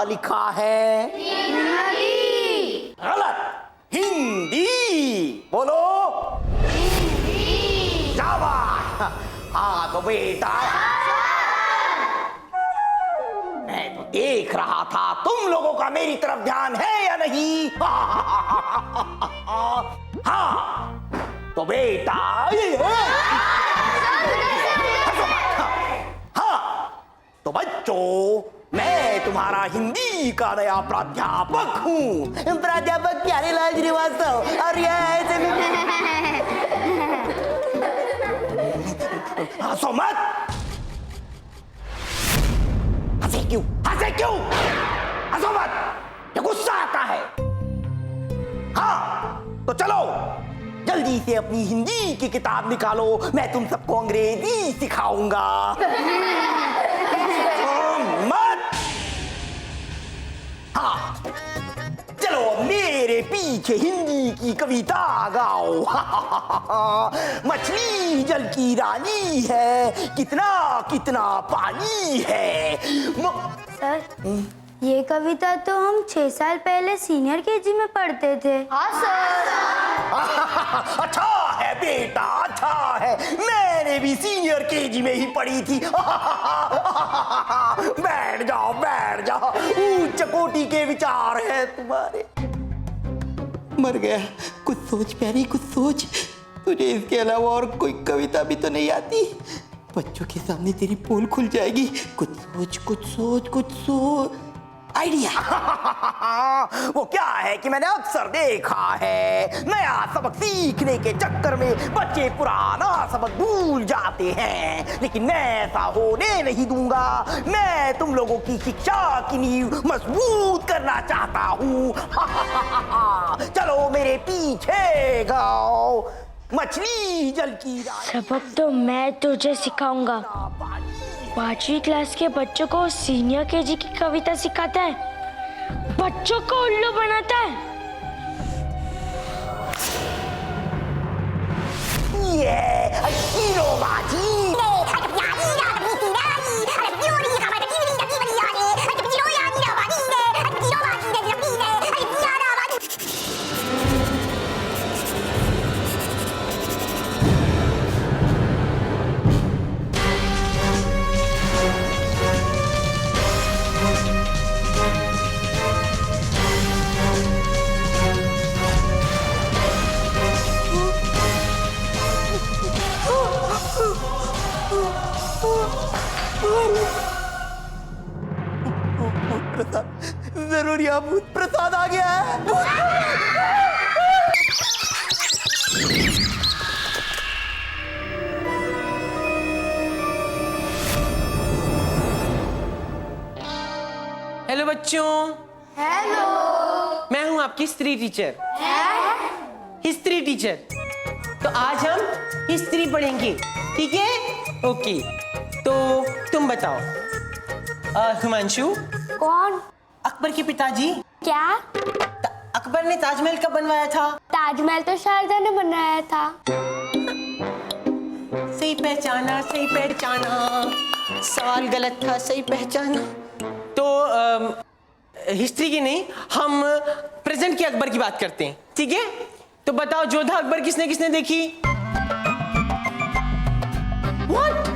लिखा है? हिंदी। गलत, हिंदी। बोलो हिंदी। शाबाश। हाँ तो बेटा, मैं तो देख रहा था तुम लोगों का मेरी तरफ ध्यान है या नहीं। हाँ तो बेटा हाँ तो बच्चों, मैं तुम्हारा हिंदी का नया प्राध्यापक हूँ। प्राध्यापक प्यारेलाल श्रीवास्तव। और यह ऐसे हंसो मत। हंसे क्यों? हंसे क्यों? हंसो मत, ये गुस्सा आता है। हाँ तो चलो जल्दी से अपनी हिंदी की किताब निकालो, मैं तुम सबको अंग्रेजी सिखाऊंगा। मत। हाँ चलो मेरे पीछे हिंदी की कविता गाओ। मछली जल की रानी है, कितना कितना पानी है। सर, ये कविता तो हम 6 साल पहले सीनियर केजी में पढ़ते थे। हाँ सर। अच्छा है बेटा, अच्छा है, मैंने भी सीनियर केजी में ही पढ़ी थी। बैठ जाओ बैठ जाओ, उच्च कोटि के विचार हैं तुम्हारे। मर गया। कुछ सोच प्यारी, कुछ सोच। तुझे इसके अलावा और कोई कविता भी तो नहीं आती? बच्चों के सामने तेरी पोल खुल जाएगी। कुछ सोच कुछ सोच कुछ सोच। आइडिया। वो क्या है कि मैंने अक्सर देखा है, नया सबक सीखने के चक्कर में बच्चे पुराना सबक भूल जाते हैं, लेकिन मैं ऐसा होने नहीं दूंगा। मैं तुम लोगों की शिक्षा की नींव मजबूत करना चाहता हूँ। चलो मेरे पीछे गाओ। मछली जल की सबक तो मैं तुझे सिखाऊंगा। 5वीं क्लास के बच्चों को सीनियर केजी की कविता सिखाता है, बच्चों को उल्लू बनाता है। ये हीरो बाजी। जरूर यहाँ भूत प्रसाद आ गया है। हेलो बच्चों। हेलो। मैं हूं आपकी हिस्ट्री टीचर। History teacher. तो आज हम हिस्ट्री पढ़ेंगे, ठीक है? ओके, तो तुम बताओ, हिमांशु। कौन? अकबर के पिताजी। क्या? अकबर ने ताजमहल कब बनवाया था? ताजमहल तो शारदा ने बनाया था। सही पहचाना, सही पहचाना। सवाल गलत था, सही पहचाना। तो हिस्ट्री की नहीं, हम प्रेजेंट के अकबर की बात करते हैं, ठीक है? तो बताओ, जोधा अकबर किसने किसने देखी? What?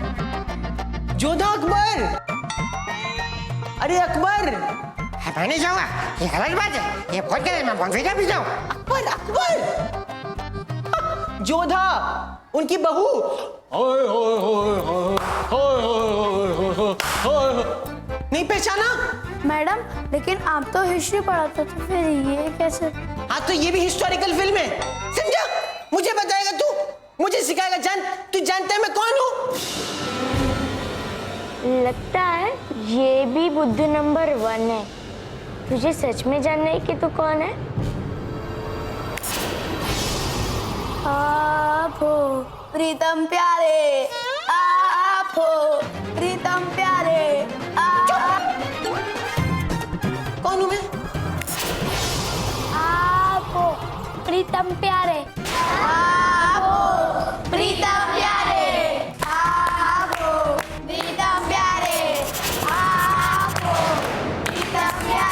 जोधा अकबर? अरे अकबर, मैं नहीं जाऊंगा, ये गलत बात है, ये बहुत गलत, मैं बॉन्फिटा भी जाऊं। अकबर अकबर, जोधा उनकी बहू। नहीं पहचाना? मैडम, लेकिन आप तो हिस्ट्री पढ़ाते थे, फिर ये कैसे? हाँ तो ये भी हिस्टोरिकल फिल्म है, समझा? मुझे बताएगा तू, मुझे सिखाएगा। तू जानता है मैं कौन हूँ? लगता है ये भी बुद्धू नंबर 1 है। तुझे सच में जानना है कि तू कौन है? आप हो प्रीतम प्यारे, आप हो प्रीतम प्यारे, कौन हूँ मैं? आप हो प्रीतम प्यारे, आप हो प्रीतम प्यारे, आप हो प्रीतम प्यारे, आप हो प्रीतम प्यारे।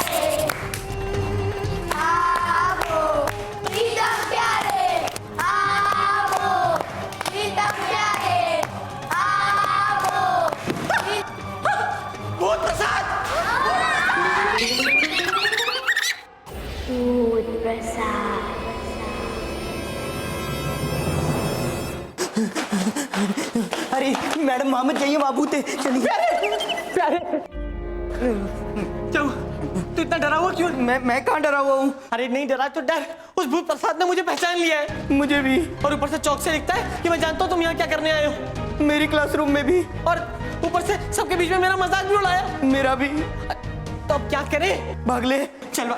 अरे मैडम वहां मत जाइए, वहां भूत है, चलिए। प्यारे क्यों तू इतना डरा हुआ क्यों? मैं कहाँ डरा हुआ हूँ? अरे नहीं डरा तो डर, उस भूत प्रसाद ने मुझे पहचान लिया है। मुझे भी। और ऊपर से चौक से लिखता है कि मैं जानता हूँ तुम यहाँ क्या करने आए हो। मेरी क्लासरूम में भी। और ऊपर से सबके बीच में मेरा मजाक भी उड़ाया। मेरा भी। तो अब क्या करें? भाग ले। चल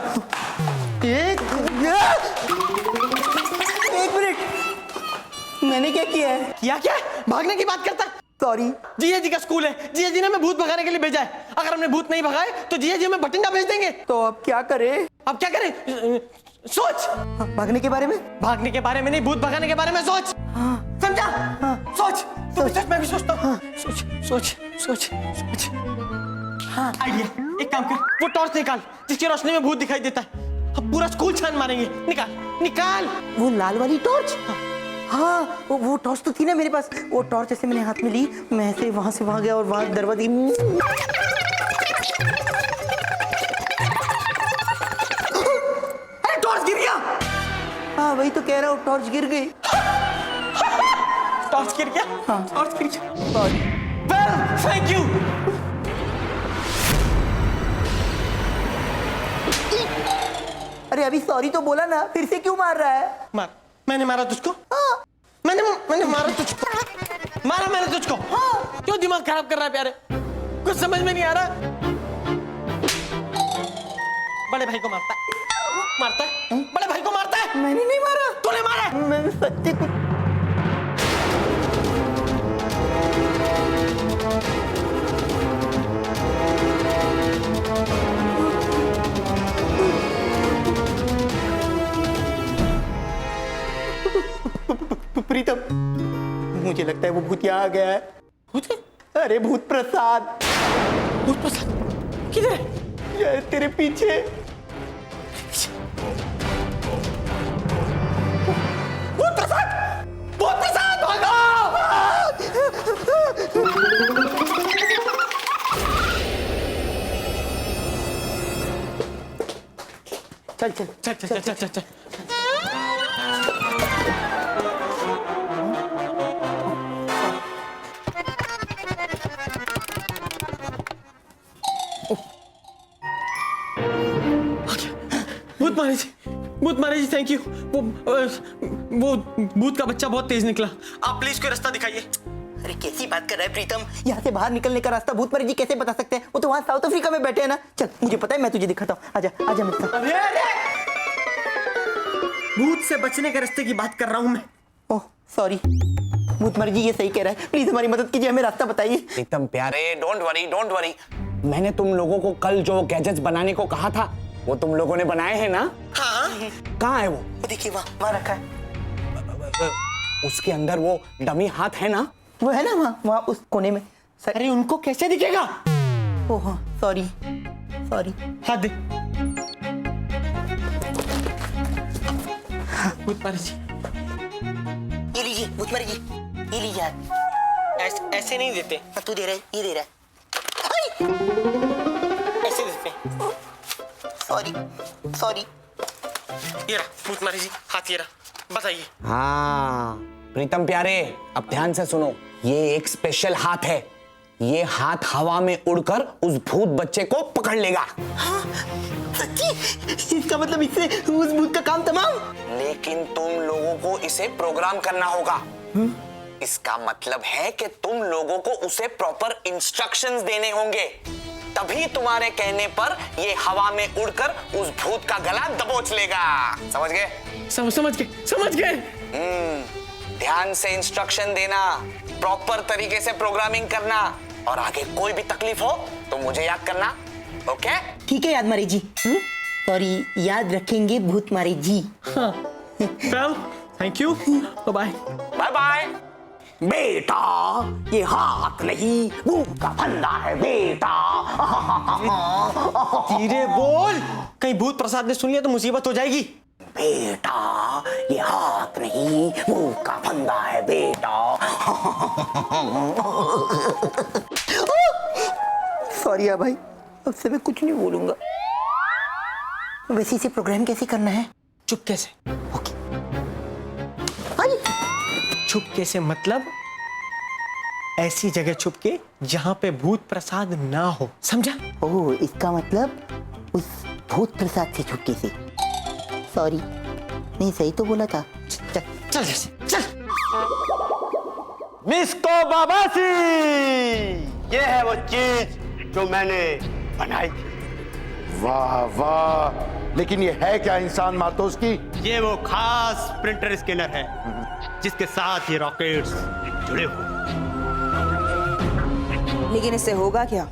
एक मिनट, मैंने क्या किया है? किया क्या? भागने की बात करता। सॉरी। जिया जी का स्कूल है, जिया जी ने हमें भूत भगाने के लिए भेजा है। अगर हमने भूत नहीं भगाए तो जिया जी हमें भटिंडा भेज देंगे। तो अब क्या करें? अब क्या करें? सोच। भागने के बारे में? भागने के बारे में नहीं, भूत भगाने के बारे में सोच। समझा? सोच। तू भी सोच, मैं भी सोचता हूँ। सोच सोच सोच सोच। हाँ आइडिया, एक काम कर, वो टॉर्च निकाल जिसकी रोशनी में भूत दिखाई देता है। अब पूरा स्कूल छान मारेंगे। निकाल निकाल। वो लाल वाली टॉर्च? हाँ वो टॉर्च तो थी ना मेरे पास। वो टॉर्च ऐसे मैंने हाथ में ली, मैं ऐसे वहां से वहां गया और वहां दरवाजे। अरे टॉर्च गिर गया। हाँ वही तो कह रहा हूँ, टॉर्च गिर गई। टॉर्च गिर गया? हाँ। टॉर्च गिर गया। सॉरी। Well thank you. अरे अभी सॉरी तो बोला ना, फिर से क्यों मार रहा है? मार। मैंने मारा तुझको? हाँ। मैंने मारा तुझको? मारा मैंने तुझको? हाँ। क्यों दिमाग खराब कर रहा है प्यारे? कुछ समझ में नहीं आ रहा। बड़े भाई को मारता है, बड़े भाई को मारता है। मैंने नहीं मारा। तूने मारा है। मैं सच्ची कुछ। प्रीतम, मुझे लगता है वो भूत यहाँ आ गया है। भूत? अरे भूत प्रसाद। भूत प्रसाद किधर है? ये तेरे पीछे। भूत प्रसाद! भूत प्रसाद भागो! चल चल चल चल चल चल चल। भूत मारे जी थैंक यू। वो भूत का बच्चा बहुत तेज निकला। आप प्लीज कोई रास्ता दिखाइए। अरे कैसी बात कर रहा है प्रीतम? यहाँ से बाहर निकलने का रास्ता भूत जी कैसे बता सकते हैं? वो तो वहाँ साउथ अफ्रीका में बैठे हैं ना। चल मुझे पता है, मैं तुझे दिखाता हूँ। आजा आजा मेरे साथ। अरे भूत से बचने के रास्ते की बात कर रहा हूँ मैं। Oh sorry. भूत जी ये सही कह रहा है, प्लीज हमारी मदद कीजिए, हमें रास्ता बताइए। प्रीतम प्यारे डोंट वरी। मैंने तुम लोगों को कल जो गैजेट्स बनाने को कहा था वो तुम लोगों ने बनाए हैं ना? हाँ। कहाँ है वो? देखिए वहाँ रखा है। उसके अंदर वो डमी हाथ है ना? वो है ना वहाँ उस कोने में। अरे उनको कैसे दिखेगा? ओह हाँ सॉरी। हाथ दे। भूत मारे जी। ये लीजिए भूत जी, ये लीजिए हाथ। ऐसे नहीं देते। तू दे रहा है, ये दे रहा है। ऐसे देते। सॉरी। ये रहा भूत मारे जी, हाथ ये रहा। बताइए। हाँ प्रीतम प्यारे, अब ध्यान से सुनो। ये एक स्पेशल हाथ है। ये हाथ हवा में उड़कर उस भूत बच्चे को पकड़ लेगा। हाँ, सच्ची? इसका मतलब इससे उस भूत का काम तमाम। लेकिन तुम लोगों को इसे प्रोग्राम करना होगा। इसका मतलब है कि तुम लोगों को उसे प्रॉपर इंस्ट्रक्शंस देने होंगे, तभी तुम्हारे कहने पर ये हवा में उड़कर उस भूत का गला दबोच लेगा। समझ गए? समझ गए। ध्यान से इंस्ट्रक्शन देना, प्रॉपर तरीके से प्रोग्रामिंग करना, और आगे कोई भी तकलीफ हो तो मुझे याद करना। ओके? ठीक है याद मारे जी। सॉरी, याद रखेंगे भूत मारे जी। हाँ। Well thank you. Bye bye. बेटा ये हाथ नहीं भूत का फंदा है बेटा। धीरे बोल, कहीं भूत प्रसाद ने सुन लिया तो मुसीबत हो जाएगी। बेटा ये हाथ नहीं भूत का फंदा है बेटा। सॉरी यार भाई, अब से मैं कुछ नहीं बोलूंगा। वैसे इसे प्रोग्राम कैसे करना है? चुपके से। हाँ चुपके से मतलब ऐसी जगह छुप के जहां पे भूत प्रसाद ना हो, समझा? ओह, इसका मतलब उस भूत प्रसाद से छुपके से। सॉरी, नहीं सही तो बोला था। चल चल जैसे चल। मिस्को बाबासी, ये है वो चीज जो मैंने बनाई थी। वाह वाह, लेकिन ये है क्या इंसान मातोस की? ये वो खास प्रिंटर स्कैनर है जिसके साथ ये रॉकेट्स जुड़े हुए। लेकिन इससे होगा क्या?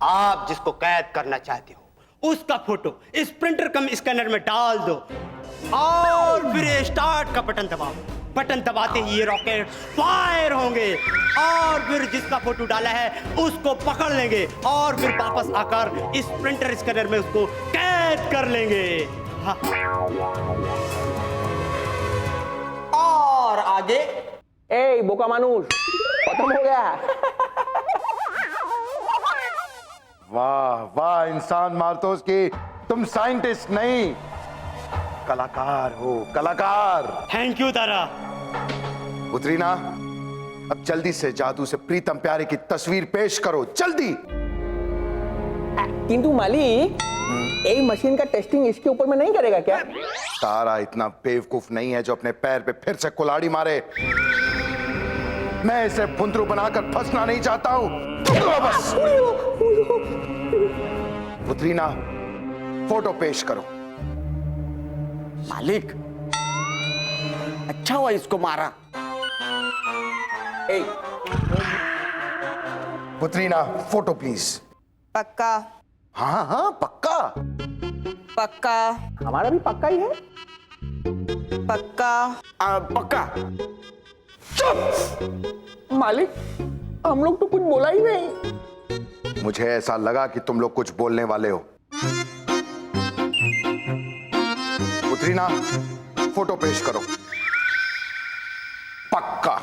आप जिसको कैद करना चाहते हो उसका फोटो इस प्रिंटर कम स्कैनर में डाल दो और फिर स्टार्ट का बटन दबाओ। बटन दबाते ही ये रॉकेट फायर होंगे और फिर जिसका फोटो डाला है उसको पकड़ लेंगे और फिर वापस आकर इस प्रिंटर स्कैनर में उसको कैद कर लेंगे। हाँ। और आगे ए बोका मानुष, खत्म हो गया। वाह वाह इंसान मार्तोस की, तुम साइंटिस्ट नहीं कलाकार हो, कलाकार। थैंक यू तारा। उतरीना, अब जल्दी से जादू से प्रीतम प्यारे की तस्वीर पेश करो, जल्दी। किंतु मालिक, एक मशीन का टेस्टिंग इसके ऊपर में नहीं करेगा क्या? तारा इतना बेवकूफ नहीं है जो अपने पैर पे फिर से कुल्हाड़ी मारे। मैं इसे भुंदरू बनाकर फंसना नहीं चाहता हूं। बस उतरीना, फोटो पेश करो। मालिक, अच्छा हुआ इसको मारा। ए, उतरीना, फोटो प्लीज। पक्का? हाँ हाँ पक्का। पक्का? हमारा भी पक्का ही है। पक्का? पक्का। मालिक, हम लोग तो कुछ बोला ही नहीं। मुझे ऐसा लगा कि तुम लोग कुछ बोलने वाले हो। उतरीना, फोटो पेश करो। पक्का।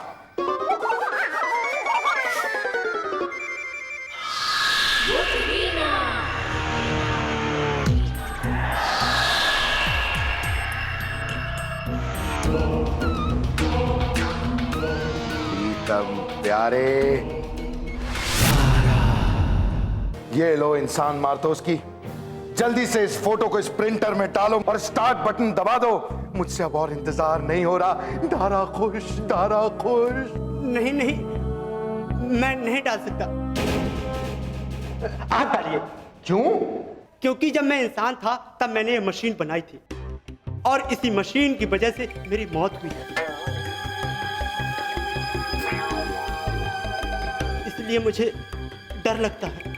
प्रीतम प्यारे, ये लो इंसान मार्तोस की, जल्दी से इस फोटो को इस प्रिंटर में डालो और स्टार्ट बटन दबा दो। मुझसे अब और इंतजार नहीं हो रहा। दारा खुश, दारा खुश। नहीं नहीं, मैं नहीं डाल सकता। आप डालिए। क्यों? क्योंकि जब मैं इंसान था तब मैंने ये मशीन बनाई थी और इसी मशीन की वजह से मेरी मौत हुई है। इसलिए मुझे डर लगता है।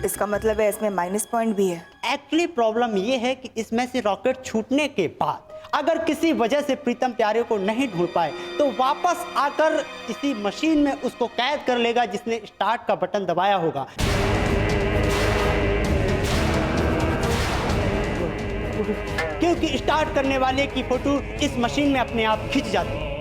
इसका मतलब है इसमें माइनस पॉइंट भी है। एक्चुअली प्रॉब्लम ये है कि इसमें से रॉकेट छूटने के बाद अगर किसी वजह से प्रीतम प्यारे को नहीं ढूंढ पाए तो वापस आकर इसी मशीन में उसको कैद कर लेगा जिसने स्टार्ट का बटन दबाया होगा। क्योंकि स्टार्ट करने वाले की फोटो इस मशीन में अपने आप खिंच जाती है।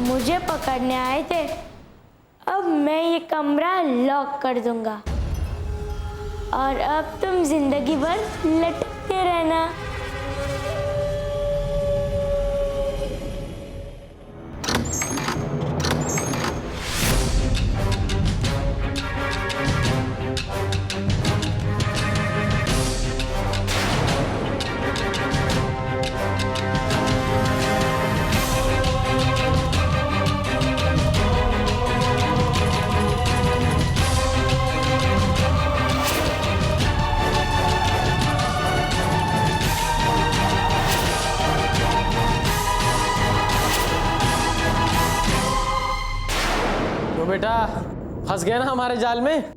मुझे पकड़ने आए थे, अब मैं ये कमरा लॉक कर दूंगा और अब तुम जिंदगी भर लटकते रहना। बेटा, फंस गए ना हमारे जाल में।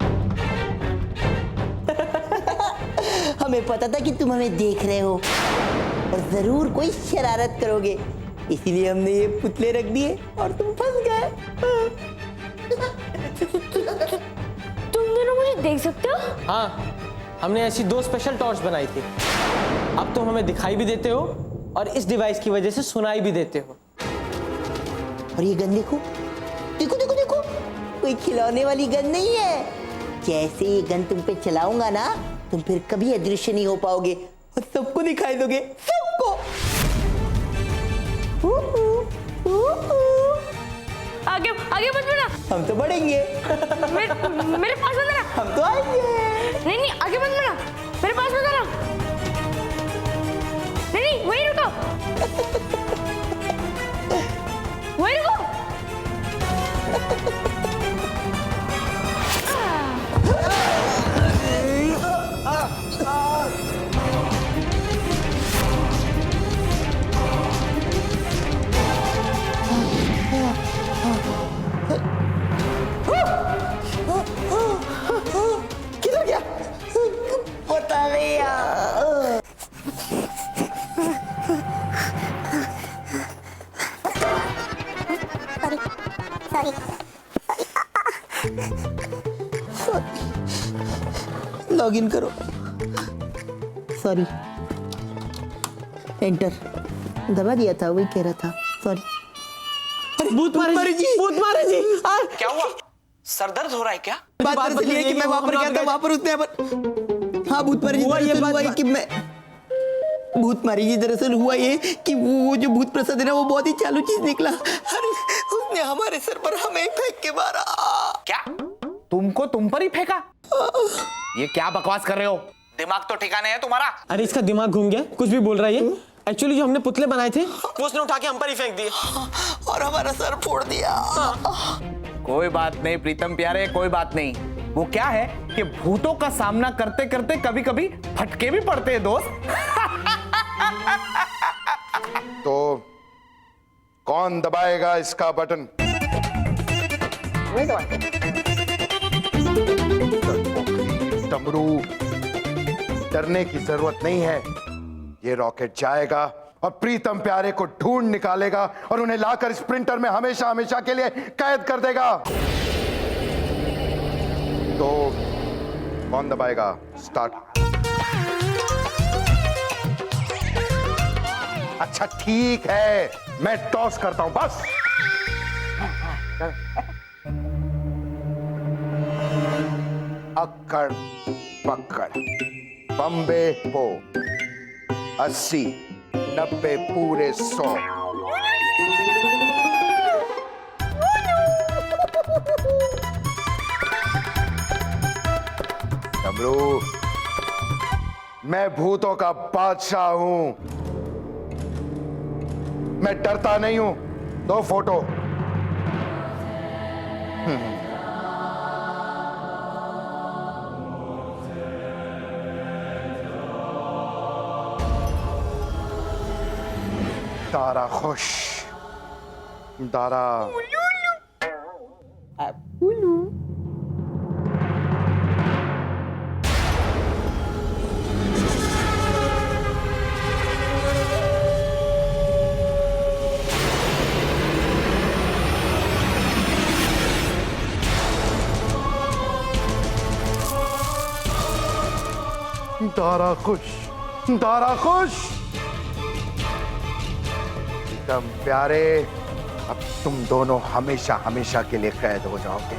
हमें पता था कि तुम हमें देख रहे हो और जरूर कोई शरारत करोगे, इसीलिए हमने ये पुतले रख दिए और तुम फंस गए। तुम दोनों मुझे देख सकते हो? हाँ, हमने ऐसी 2 स्पेशल टॉर्च बनाई थी। अब तुम हमें दिखाई भी देते हो और इस डिवाइस की वजह से सुनाई भी देते हो। और ये गन देखो, देखो देखो देखो, कोई खिलौने वाली गन नहीं है। जैसे ये गन तुम पे चलाऊंगा ना, तुम फिर कभी अदृश्य नहीं हो पाओगे और सबको दिखाई दोगे, सबको। आगे आगे मत बढ़ना। हम तो बढ़ेंगे। मेरे पास मत आना। हम तो आएंगे। नहीं नहीं, आगे मत बढ़ना, मेरे पास मत आना। नहीं नहीं, वहीं रुको, वहीं रुको। किधर गया? पता नहीं यार। लॉग इन करो। सॉरी, एंटर दबा दिया था, वही कह रहा था। सॉरी। भूत मारे जी, भूत मारे जी। क्या हुआ? सर दर्द हो रहा है क्या? बात दरअसल ये है कि मैं वहां पर गया था, वहां पर उसने हाँ भूत मारी जी। दरअसल हुआ ये कि मैं भूत मारी जी। दरअसल हुआ ये कि वो जो भूत प्रसाद है ना, वो बहुत ही चालू चीज निकला। अरे उसने हमारे सर पर हमें फेंक के मारा। क्या? तुमको तुम पर ही फेंका? ये क्या बकवास कर रहे हो? दिमाग तो ठिकाने है तुम्हारा? अरे इसका दिमाग घूम गया, कुछ भी बोल रहा है ये। एक्चुअली जो हमने पुतले बनाए थे वो उसने उठा के हम पर ही फेंक दिए और हमारा सर फोड़ दिया। कोई बात नहीं प्रीतम प्यारे, कोई बात नहीं। वो क्या है कि भूतों का सामना करते करते कभी कभी फटके भी पड़ते हैं दोस्त। तो कौन दबाएगा इसका बटन? डमरू, डरने की जरूरत नहीं है। ये रॉकेट जाएगा और प्रीतम प्यारे को ढूंढ निकालेगा और उन्हें लाकर स्प्रिंटर में हमेशा हमेशा के लिए कैद कर देगा। तो कौन दबाएगा? स्टार्ट। अच्छा ठीक है, मैं टॉस करता हूं बस। अक्कड़ पक्कड़ बम्बे पो 80 90 पूरे 100। डमरू, मैं भूतों का बादशाह हूं, मैं डरता नहीं हूं। 2 फोटो। दारा खुश, दारा दारा खुश, दारा खुश। एकदम प्यारे, अब तुम दोनों हमेशा हमेशा के लिए कैद हो जाओगे।